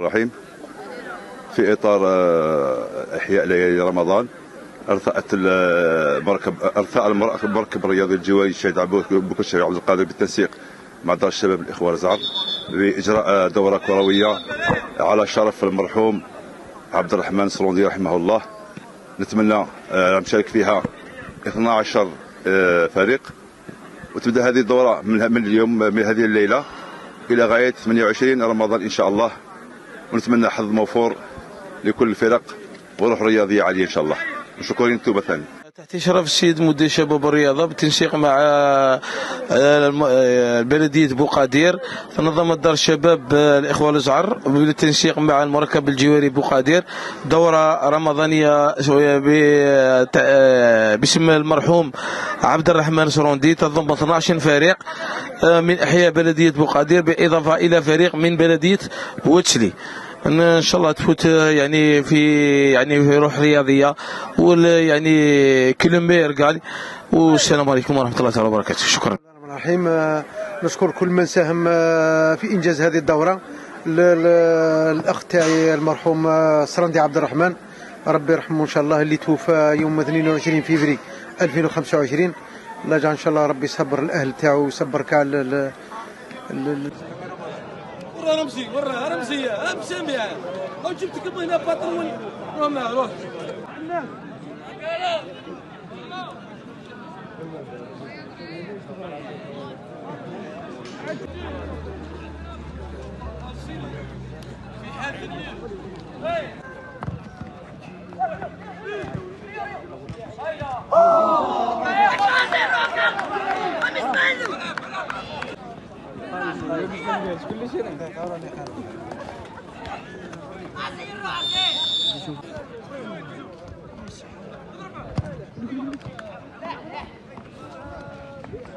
الرحيم. في إطار إحياء ليالي رمضان، ارتأت المركب الرياضي الجواري الشهيد بوكر الشهيد عبد القادر بالتنسيق مع دار الشباب الإخوة الأزهر بإجراء دورة كروية على شرف المرحوم عبد الرحمن سروندي رحمه الله. نتمنى نشارك فيها 12 فريق، وتبدأ هذه الدورة من اليوم، من هذه الليلة إلى غاية 28 رمضان إن شاء الله. ونتمنى حظ موفور لكل الفرق وروح رياضية عالية إن شاء الله. وشكرا توبة ثانية. تحت إشراف السيد مدير شباب الرياضة بالتنسيق مع بلدية بوقادير، نظمت دار الشباب الإخوة الأزهر بالتنسيق مع المركب الجواري بوقادير دورة رمضانية باسم المرحوم عبد الرحمن سروندي، تضم 12 فريق من أحياء بلدية بوقادير بالإضافة إلى فريق من بلدية وتشلي. ان شاء الله تفوت يعني في روح رياضيه يعني كلمير قال. والسلام عليكم ورحمه الله تعالى وبركاته. شكرا. بسم الله الرحمن الرحيم. نشكر كل من ساهم في انجاز هذه الدوره. الاخ تاعي المرحوم سروندي عبد الرحمن، ربي يرحمه ان شاء الله، اللي توفى يوم 22 فبراير 2025. الله يجعل ان شاء الله ربي يصبر الاهل تاعو ويصبر كاع رمزي رمزي سامع او جبتك هنا باترون روح معاه روح. كل شيء